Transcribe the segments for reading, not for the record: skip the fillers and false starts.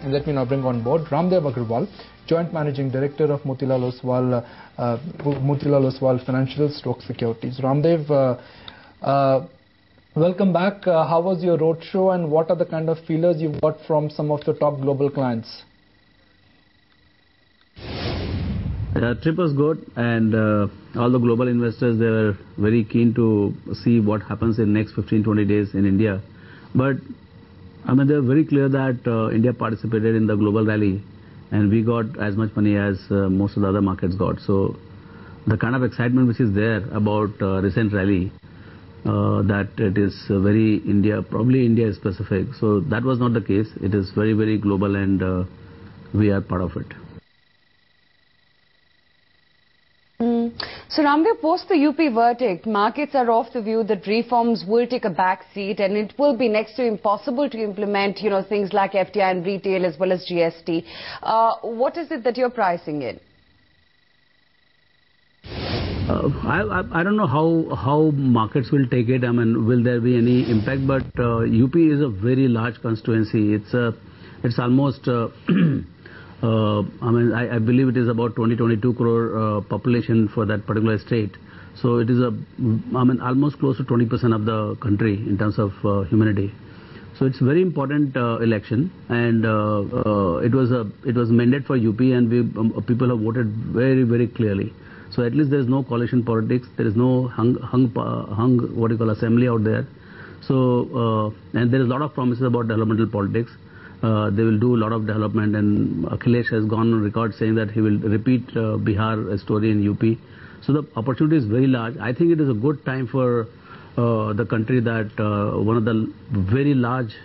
And let me now bring on board Raamdeo Agrawal, Joint Managing Director of Motilal Oswal Financial Securities. Raamdeo, welcome back. How was your roadshow, and what are the kind of feelers you've got from some of the top global clients? Trip was good, and all the global investors, they were very keen to see what happens in next 15-20 days in India. But I mean, they were very clear that India participated in the global rally, and we got as much money as most of the other markets got. So the kind of excitement which is there about recent rally, that it is very probably India specific. So that was not the case. It is very, very global, and we are part of it. So Raamdeo, post the UP verdict, markets are of the view that reforms will take a back seat, and it will be next to impossible to implement, things like FDI and retail as well as GST. What is it that you're pricing in? I don't know how markets will take it. I mean, will there be any impact? But UP is a very large constituency. It's almost I believe it is about 22 crore population for that particular state. So it is almost close to 20% of the country in terms of humanity. So it's a very important election, and it was mandate for UP, and people have voted very, very clearly. So at least there is no coalition politics. There is no assembly out there. So and there is a lot of promises about developmental politics. They will do a lot of development, and Akhilesh has gone on record saying that he will repeat Bihar story in UP. So the opportunity is very large. I think it is a good time for the country that one of the very large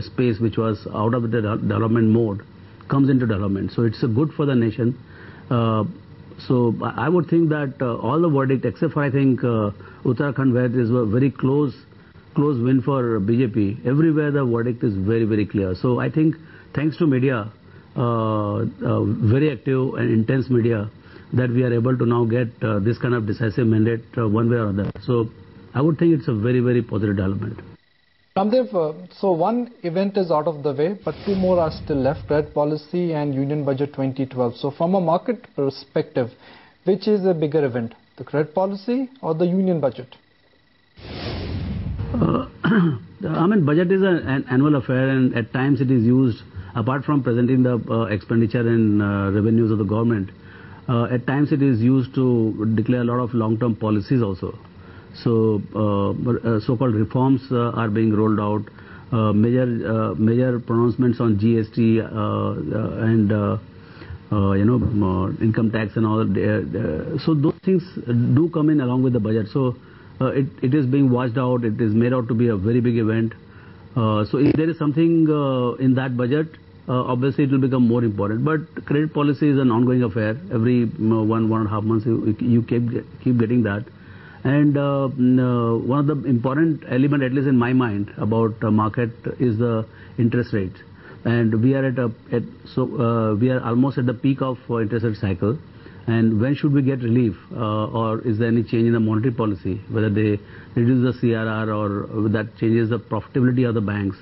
space which was out of the development mode comes into development. So it's good for the nation. So I would think that all the verdict, except for I think Uttarakhand, where there is a very close win for BJP, everywhere the verdict is very, very clear. So I think thanks to media, very active and intense media, that we are able to now get this kind of decisive mandate one way or other. So I would think it's a very, very positive development. Raamdeo, so one event is out of the way, but two more are still left: credit policy and Union Budget 2012. So from a market perspective, which is a bigger event, the credit policy or the Union Budget? Budget is an annual affair, and at times it is used, apart from presenting the expenditure and revenues of the government, at times it is used to declare a lot of long-term policies also. So so-called reforms are being rolled out, major pronouncements on GST and income tax and all. So those things do come in along with the budget. So it is being watched out. It is made out to be a very big event. So if there is something in that budget, obviously it will become more important. But credit policy is an ongoing affair. Every 1.5 months you keep getting that. And one of the important element, at least in my mind, about market is the interest rate. And we are we are almost at the peak of interest rate cycle. And when should we get relief, or is there any change in the monetary policy, whether they reduce the CRR or that changes the profitability of the banks?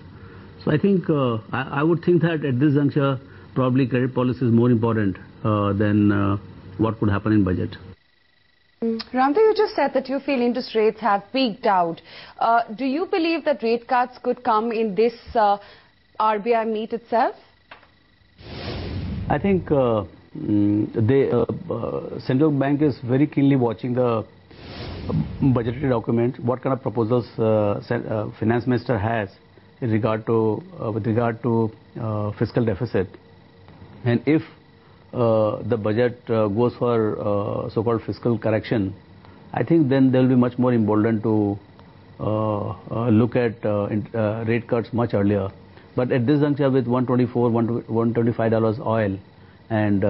So I think I would think that at this juncture probably credit policy is more important than what could happen in budget. Raamdeo, you just said that you feel interest rates have peaked out. Do you believe that rate cuts could come in this RBI meet itself? I think central bank is very keenly watching the budgetary document, what kind of proposals finance minister has in regard to with regard to fiscal deficit, and if the budget goes for so-called fiscal correction, I think then they will be much more emboldened to look at rate cuts much earlier. But at this juncture, with $125 oil and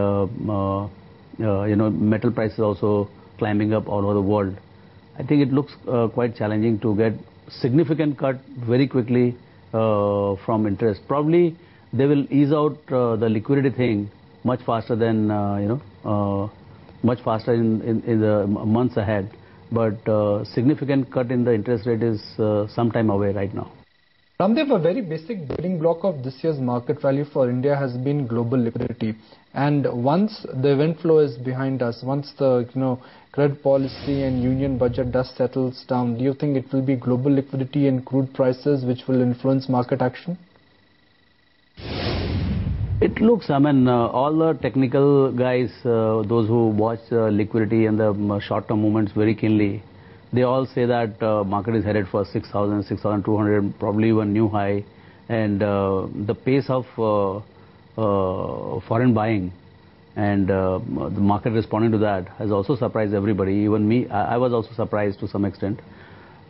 metal prices also climbing up all over the world, I think it looks quite challenging to get significant cut very quickly from interest. Probably they will ease out the liquidity thing much faster than much faster in the months ahead. But significant cut in the interest rate is some time away right now. Raamdeo, a very basic building block of this year's market value for India has been global liquidity. And once the event flow is behind us, once the credit policy and union budget dust settles down, do you think it will be global liquidity and crude prices which will influence market action? It looks, all the technical guys, those who watch liquidity and the short-term movements very keenly, they all say that market is headed for 6,000, 6,200, probably even new high, and the pace of foreign buying and the market responding to that has also surprised everybody, even me. I was also surprised to some extent.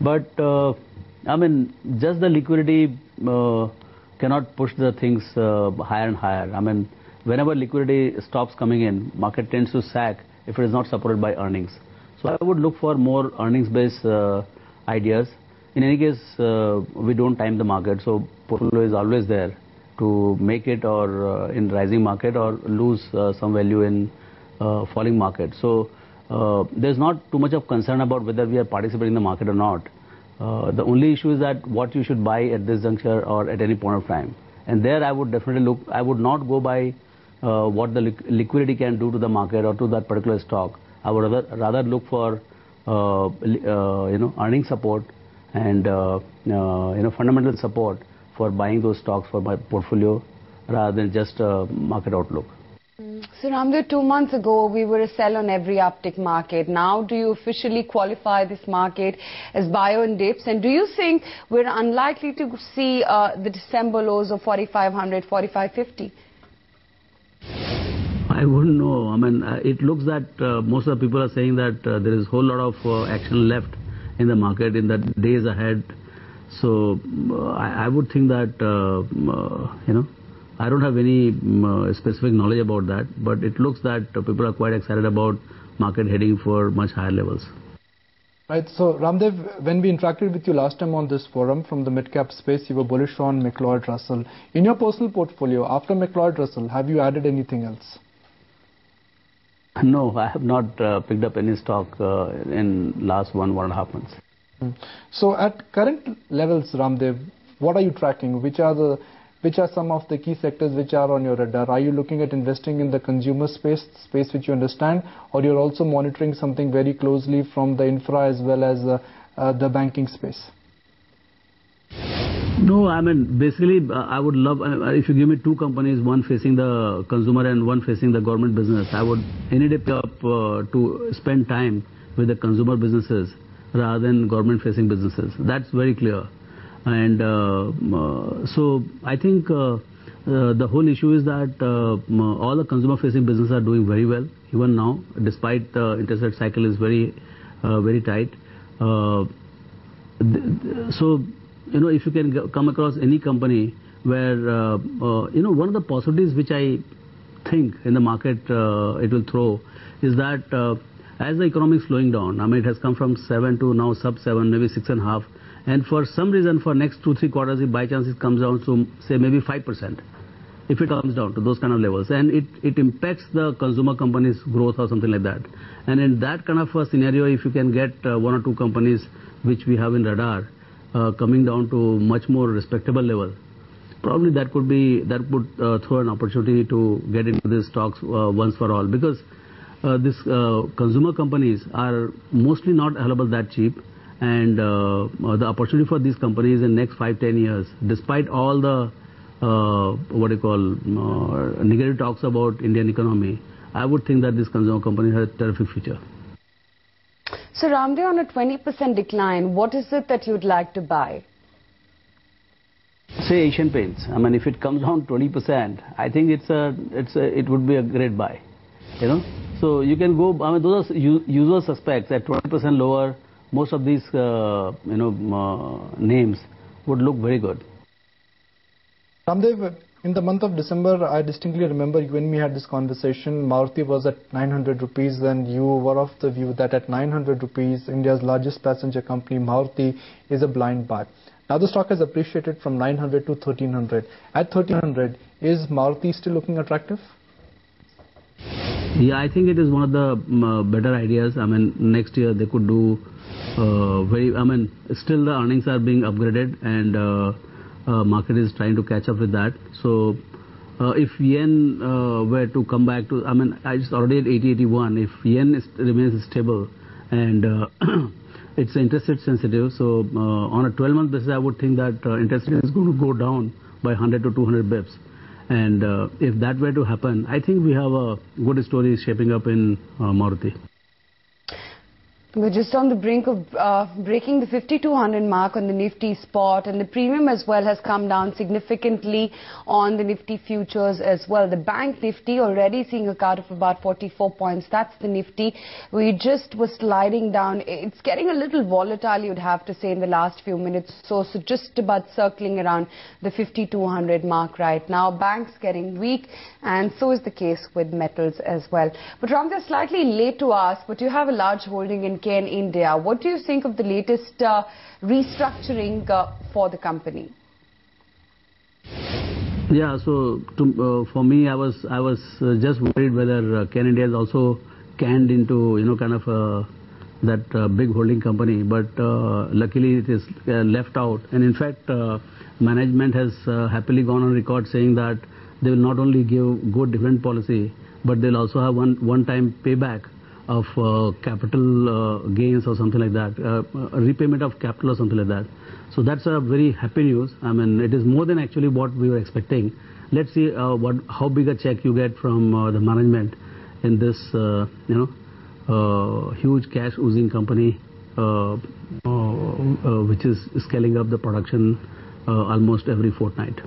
But just the liquidity cannot push the things higher and higher. Whenever liquidity stops coming in, market tends to sag if it is not supported by earnings. So I would look for more earnings-based ideas. In any case, we don't time the market, so portfolio is always there to make it or in rising market or lose some value in falling market. So there's not too much of concern about whether we are participating in the market or not. The only issue is that what you should buy at this juncture or at any point of time. And there I would definitely look, I would not go by what the liquidity can do to the market or to that particular stock. I would rather look for earning support and fundamental support for buying those stocks for my portfolio rather than just market outlook. So Raamdeo, 2 months ago we were a sell on every uptick market. Now do you officially qualify this market as buy on dips? And do you think we're unlikely to see the December lows of 4,500, 4,550? I wouldn't know. It looks that most of the people are saying that there is a whole lot of action left in the market in the days ahead. So I would think that, I don't have any specific knowledge about that, but it looks that people are quite excited about market heading for much higher levels. Right. So Raamdeo, when we interacted with you last time on this forum from the mid-cap space, you were bullish on McLeod Russell. In your personal portfolio, after McLeod Russell, have you added anything else? No, I have not picked up any stock in last 1.5 months. So at current levels, Raamdeo, what are you tracking? Which are some of the key sectors which are on your radar? Are you looking at investing in the consumer space which you understand, or you're also monitoring something very closely from the infra as well as the banking space? No, basically, I would love, if you give me two companies, one facing the consumer and one facing the government business, I would any day pick up to spend time with the consumer businesses rather than government facing businesses. That's very clear. And so I think the whole issue is that all the consumer facing businesses are doing very well, even now, despite the interest rate cycle is very tight. So, if you can come across any company where, one of the possibilities which I think in the market it will throw is that as the economy is slowing down, it has come from 7 to now sub 7, maybe 6.5, and for some reason for next 2-3 quarters, if by chance it comes down to say maybe 5%, if it comes down to those kind of levels, and it impacts the consumer companies' growth or something like that. And in that kind of a scenario, if you can get 1 or 2 companies which we have in radar coming down to much more respectable level, probably that would throw an opportunity to get into these stocks once for all, because these consumer companies are mostly not available that cheap, and the opportunity for these companies in next 5-10 years, despite all the negative talks about Indian economy, I would think that this consumer company has a terrific future. So Raamdeo, on a 20% decline, what is it that you'd like to buy? Say Asian Paints. If it comes down 20%, I think it would be a great buy. So you can go. Those are usual suspects at 20% lower. Most of these names would look very good. Raamdeo, in the month of December, I distinctly remember when we had this conversation, Maruti was at 900 rupees, and you were of the view that at 900 rupees, India's largest passenger company, Maruti, is a blind buy. Now the stock has appreciated from 900 to 1300. At 1300, is Maruti still looking attractive? Yeah, I think it is one of the better ideas. Next year they could do still the earnings are being upgraded, and Market is trying to catch up with that. So if yen were to come back to, I mean, it's already at 80-81. If yen remains stable and it's interest rate sensitive, so on a 12-month basis, I would think that interest rate is going to go down by 100 to 200 bips. And if that were to happen, I think we have a good story shaping up in Maruti. We're just on the brink of breaking the 5200 mark on the Nifty spot, and the premium as well has come down significantly on the Nifty futures as well. The bank Nifty already seeing a cut of about 44 points. That's the Nifty. We just were sliding down. It's getting a little volatile, you'd have to say, in the last few minutes. So just about circling around the 5200 mark right now. Banks getting weak, and so is the case with metals as well. But Raamdeo, slightly late to ask, but you have a large holding in India. What do you think of the latest restructuring for the company? Yeah, so for me, I was just worried whether Ken India is also canned into kind of that big holding company, but luckily it is left out. And in fact, management has happily gone on record saying that they will not only give good dividend policy, but they'll also have one-time payback of capital gains or something like that, repayment of capital or something like that. So that's a very happy news. I mean, it is more than actually what we were expecting. Let's see how big a check you get from the management in this, huge cash oozing company, which is scaling up the production almost every fortnight.